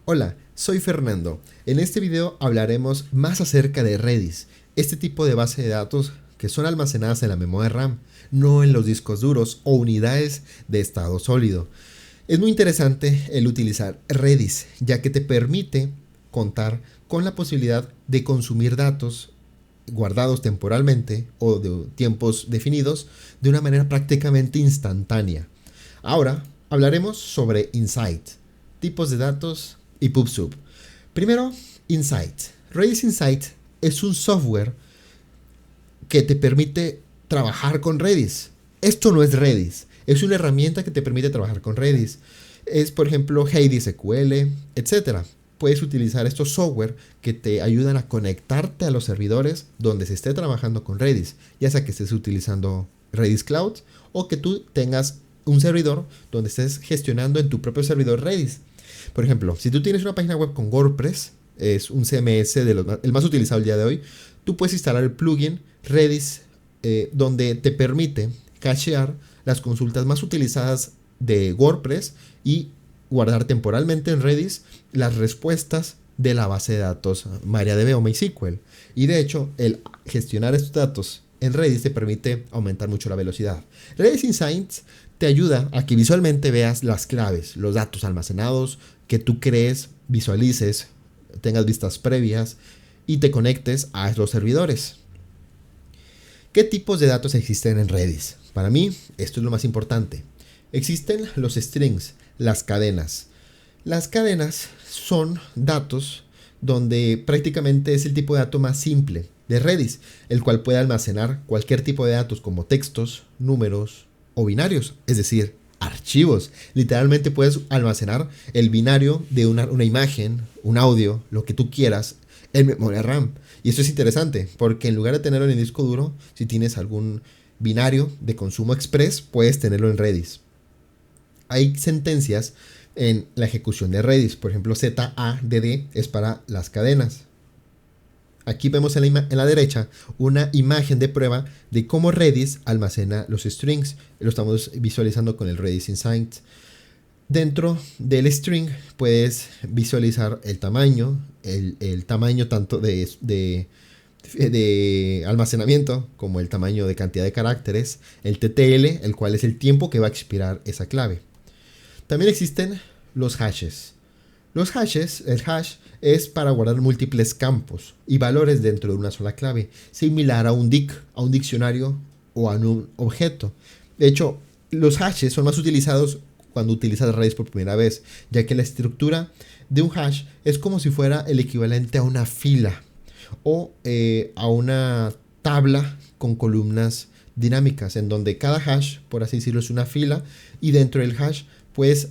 Hola, soy Fernando. En este video hablaremos más acerca de Redis, este tipo de base de datos que son almacenadas en la memoria RAM, no en los discos duros o unidades de estado sólido. Es muy interesante el utilizar Redis, ya que te permite contar con la posibilidad de consumir datos guardados temporalmente o de tiempos definidos de una manera prácticamente instantánea. Ahora hablaremos sobre Insight, tipos de datos y PubSub. Primero, Insight. Redis Insight es un software que te permite trabajar con Redis. Esto no es Redis, es una herramienta que te permite trabajar con Redis. Es, por ejemplo, Redis SQL, etc. Puedes utilizar estos software que te ayudan a conectarte a los servidores donde se esté trabajando con Redis, ya sea que estés utilizando Redis Cloud o que tú tengas un servidor donde estés gestionando en tu propio servidor Redis. Por ejemplo, si tú tienes una página web con WordPress, es un CMS el más utilizado el día de hoy, tú puedes instalar el plugin Redis, donde te permite cachear las consultas más utilizadas de WordPress y guardar temporalmente en Redis las respuestas de la base de datos MariaDB o MySQL. Y de hecho, el gestionar estos datos en Redis te permite aumentar mucho la velocidad. Redis Insights te ayuda a que visualmente veas las claves, los datos almacenados, que tú crees, visualices, tengas vistas previas y te conectes a los servidores. ¿Qué tipos de datos existen en Redis? Para mí, esto es lo más importante. Existen los strings, las cadenas. Las cadenas son datos donde prácticamente es el tipo de dato más simple de Redis, el cual puede almacenar cualquier tipo de datos como textos, números o binarios, es decir, archivos. Literalmente puedes almacenar el binario de una imagen, un audio, lo que tú quieras en memoria RAM. Y esto es interesante porque en lugar de tenerlo en el disco duro, si tienes algún binario de consumo express, puedes tenerlo en Redis. Hay sentencias en la ejecución de Redis, por ejemplo ZADD es para las cadenas. Aquí vemos en la derecha una imagen de prueba de cómo Redis almacena los strings. Lo estamos visualizando con el Redis Insight. Dentro del string puedes visualizar el tamaño, el tamaño tanto de almacenamiento como el tamaño de cantidad de caracteres, el TTL, el cual es el tiempo que va a expirar esa clave. También existen los hashes. Los hashes, el hash es para guardar múltiples campos y valores dentro de una sola clave, similar a un dic, a un diccionario o a un objeto. De hecho, los hashes son más utilizados cuando utilizas Redis por primera vez, ya que la estructura de un hash es como si fuera el equivalente a una fila o a una tabla con columnas dinámicas, en donde cada hash, por así decirlo, es una fila y dentro del hash puedes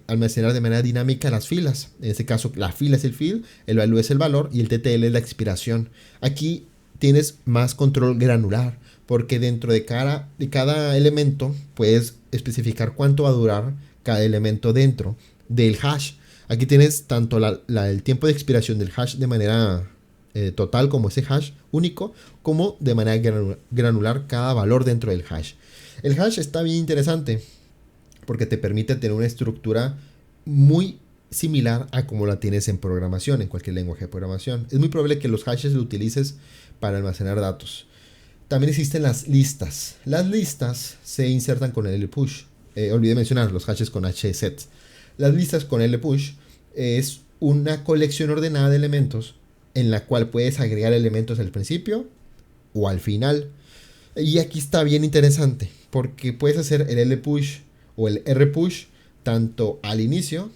almacenar de manera dinámica las filas. En este caso, la fila es el field, el value es el valor y el TTL es la expiración. Aquí tienes más control granular, porque dentro de cada elemento puedes especificar cuánto va a durar cada elemento dentro del hash. Aquí tienes tanto el tiempo de expiración del hash de manera total, como ese hash único, como de manera granular cada valor dentro del hash. El hash está bien interesante porque te permite tener una estructura muy similar a como la tienes en programación, en cualquier lenguaje de programación. Es muy probable que los hashes lo utilices para almacenar datos. También existen las listas. Las listas se insertan con el push. Olvidé mencionar los hashes con hset. Las listas con lpush es una colección ordenada de elementos en la cual puedes agregar elementos al principio o al final. Y aquí está bien interesante porque puedes hacer el lpush o el rpush tanto al inicio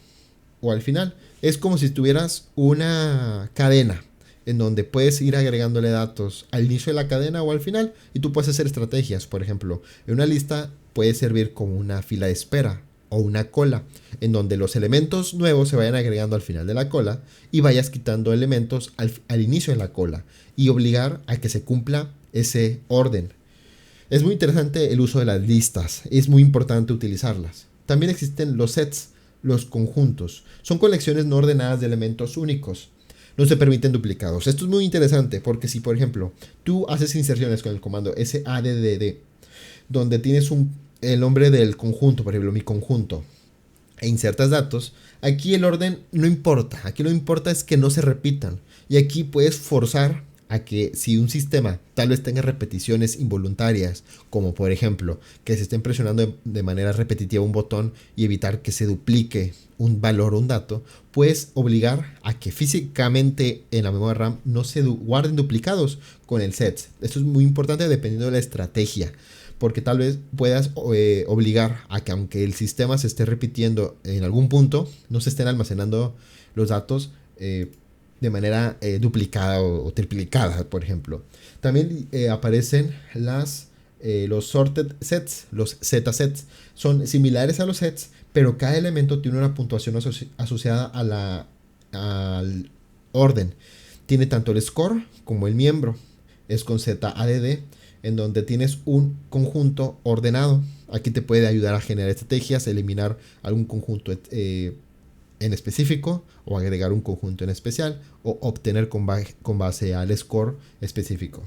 o al final. Es como si tuvieras una cadena en donde puedes ir agregándole datos al inicio de la cadena o al final, y tú puedes hacer estrategias. Por ejemplo, en una lista puede servir como una fila de espera o una cola, en donde los elementos nuevos se vayan agregando al final de la cola y vayas quitando elementos al inicio de la cola y obligar a que se cumpla ese orden. Es muy interesante el uso de las listas, es muy importante utilizarlas. También existen los sets, los conjuntos. Son colecciones no ordenadas de elementos únicos. No se permiten duplicados. Esto es muy interesante porque si, por ejemplo, tú haces inserciones con el comando SADDD, donde tienes el nombre del conjunto, por ejemplo, mi conjunto, e insertas datos, Aquí el orden no importa, aquí lo que importa es que no se repitan. Y aquí puedes forzar a que si un sistema tal vez tenga repeticiones involuntarias, como por ejemplo que se estén presionando de manera repetitiva un botón y evitar que se duplique un valor o un dato, puedes obligar a que físicamente en la memoria RAM no se guarden duplicados con el set. Esto es muy importante dependiendo de la estrategia, porque tal vez puedas obligar a que aunque el sistema se esté repitiendo en algún punto, no se estén almacenando los datos de manera duplicada o triplicada, por ejemplo. También aparecen los sorted sets, los Z-sets. Son similares a los sets, pero cada elemento tiene una puntuación asociada al orden. Tiene tanto el score como el miembro. Es con ZADD, en donde tienes un conjunto ordenado. Aquí te puede ayudar a generar estrategias, eliminar algún conjunto en específico o agregar un conjunto en especial o obtener con base al score específico.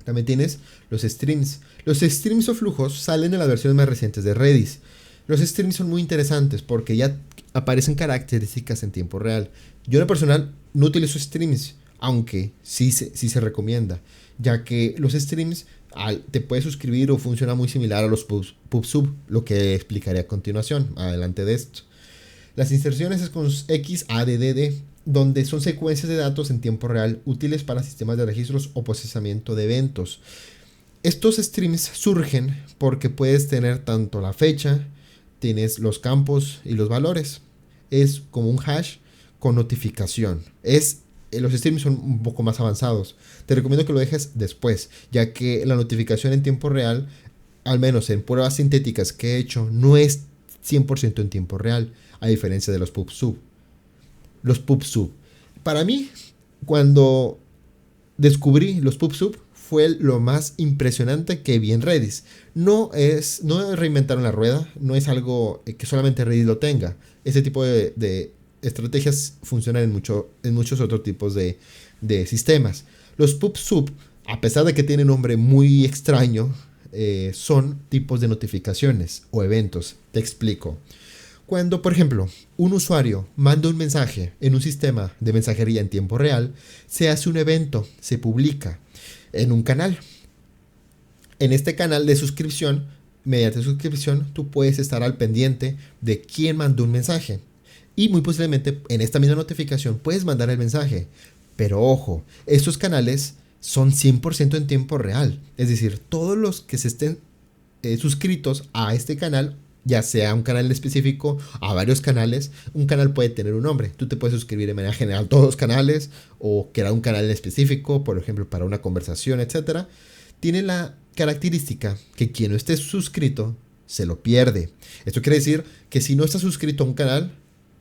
También tienes los streams. Los streams o flujos salen en las versiones más recientes de Redis. Los streams son muy interesantes porque ya aparecen características en tiempo real. Yo en lo personal no utilizo streams, aunque sí se recomienda, ya que los streams te puedes suscribir o funciona muy similar a los pub-sub, lo que explicaré a continuación, adelante de esto. Las inserciones es con XADDD, donde son secuencias de datos en tiempo real útiles para sistemas de registros o procesamiento de eventos. Estos streams surgen porque puedes tener tanto la fecha, tienes los campos y los valores. Es como un hash con notificación. Los streams son un poco más avanzados. Te recomiendo que lo dejes después, ya que la notificación en tiempo real, al menos en pruebas sintéticas que he hecho, no es 100% en tiempo real, a diferencia de los pub-sub. Los pub-sub. Para mí, cuando descubrí los pub-sub, fue lo más impresionante que vi en Redis. No reinventaron la rueda, no es algo que solamente Redis lo tenga. Ese tipo de estrategias funcionan en muchos otros tipos de sistemas. Los pub-sub, a pesar de que tienen un nombre muy extraño, son tipos de notificaciones o eventos. Te explico. Cuando, por ejemplo, un usuario manda un mensaje en un sistema de mensajería en tiempo real, se hace un evento, se publica en un canal. En este canal de suscripción, mediante suscripción, tú puedes estar al pendiente de quién mandó un mensaje. Y muy posiblemente en esta misma notificación puedes mandar el mensaje. Pero ojo, estos canales son 100% en tiempo real. Es decir, todos los que se estén suscritos a este canal, ya sea un canal específico, a varios canales, un canal puede tener un nombre. Tú te puedes suscribir de manera general a todos los canales o crear un canal específico, por ejemplo, para una conversación, etc. Tiene la característica que quien no esté suscrito se lo pierde. Esto quiere decir que si no estás suscrito a un canal,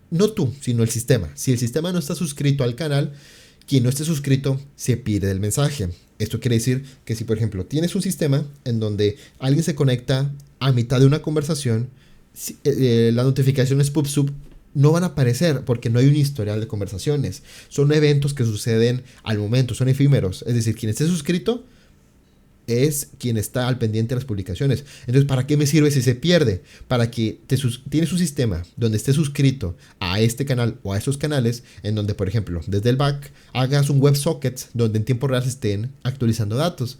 no tú, sino el sistema. Si el sistema no está suscrito al canal, quien no esté suscrito se pierde el mensaje. Esto quiere decir que si, por ejemplo, tienes un sistema en donde alguien se conecta a mitad de una conversación, las notificaciones pub-sub no van a aparecer porque no hay un historial de conversaciones. Son eventos que suceden al momento, son efímeros. Es decir, quien esté suscrito es quien está al pendiente de las publicaciones. Entonces, ¿para qué me sirve si se pierde? Para que tienes un sistema donde estés suscrito a este canal o a estos canales, en donde, por ejemplo, desde el back hagas un WebSocket donde en tiempo real se estén actualizando datos.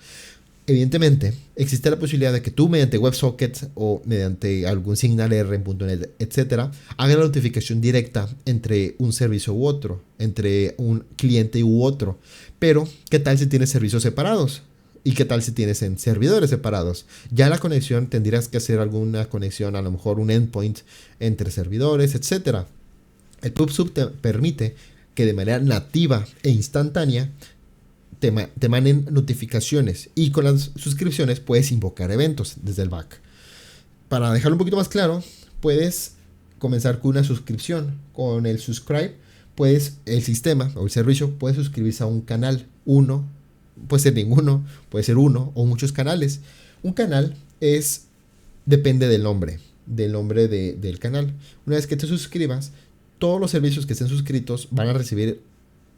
Evidentemente, existe la posibilidad de que tú mediante WebSocket o mediante algún Signal R en .NET, etc., hagas la notificación directa entre un servicio u otro, entre un cliente u otro. Pero, ¿qué tal si tienes servicios separados? ¿Y qué tal si tienes en servidores separados? Ya la conexión tendrías que hacer alguna conexión, a lo mejor un endpoint entre servidores, etc. El pub-sub te permite que de manera nativa e instantánea te manden notificaciones, y con las suscripciones puedes invocar eventos desde el back. Para dejarlo un poquito más claro, puedes comenzar con una suscripción. Con el subscribe, el sistema o el servicio puede suscribirse a un canal, puede ser ninguno, puede ser uno o muchos canales. Un canal depende del nombre del canal. Una vez que te suscribas, todos los servicios que estén suscritos van a recibir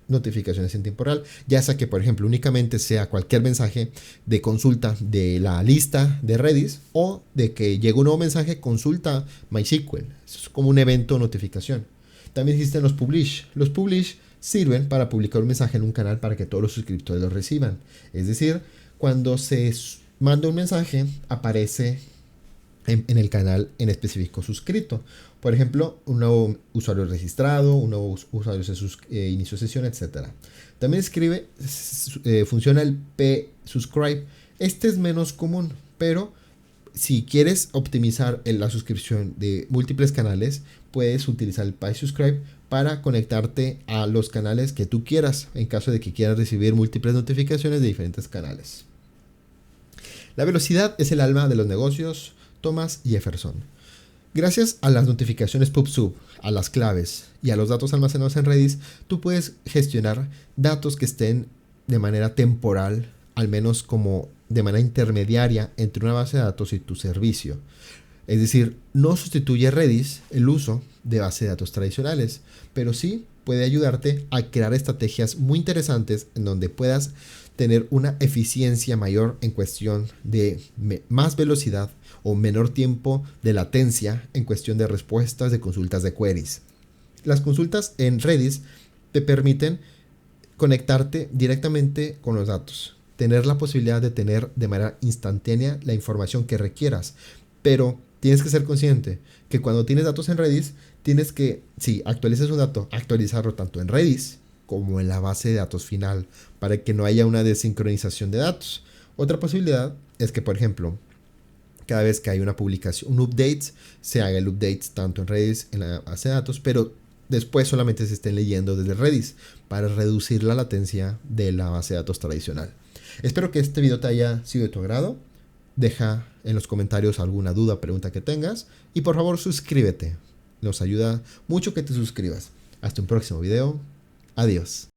notificaciones en tiempo real, ya sea que, por ejemplo, únicamente sea cualquier mensaje de consulta de la lista de Redis, o de que llegue un nuevo mensaje, consulta MySQL. Eso es como un evento o notificación. También existen los publish. Los publish sirven para publicar un mensaje en un canal para que todos los suscriptores lo reciban. Es decir, cuando se manda un mensaje, aparece en el canal en específico suscrito. Por ejemplo, un nuevo usuario registrado, un nuevo usuario se inició sesión, etc. También funciona el P-Subscribe. Este es menos común, pero si quieres optimizar la suscripción de múltiples canales, puedes utilizar el P-Subscribe para conectarte a los canales que tú quieras, en caso de que quieras recibir múltiples notificaciones de diferentes canales. La velocidad es el alma de los negocios. Thomas Jefferson. Gracias a las notificaciones PubSub, a las claves y a los datos almacenados en Redis, tú puedes gestionar datos que estén de manera temporal, al menos como de manera intermediaria entre una base de datos y tu servicio. Es decir, no sustituye Redis el uso de bases de datos tradicionales, pero sí puede ayudarte a crear estrategias muy interesantes en donde puedas tener una eficiencia mayor en cuestión de más velocidad o menor tiempo de latencia en cuestión de respuestas de consultas de queries. Las consultas en Redis te permiten conectarte directamente con los datos, tener la posibilidad de tener de manera instantánea la información que requieras, pero tienes que ser consciente que cuando tienes datos en Redis, tienes que, si actualizas un dato, actualizarlo tanto en Redis como en la base de datos final, para que no haya una desincronización de datos. Otra posibilidad es que, por ejemplo, cada vez que hay una publicación, un update, se haga el update tanto en Redis, en la base de datos, pero después solamente se estén leyendo desde Redis para reducir la latencia de la base de datos tradicional. Espero que este video te haya sido de tu agrado. Deja en los comentarios alguna duda, pregunta que tengas y por favor suscríbete. Nos ayuda mucho que te suscribas. Hasta un próximo video. Adiós.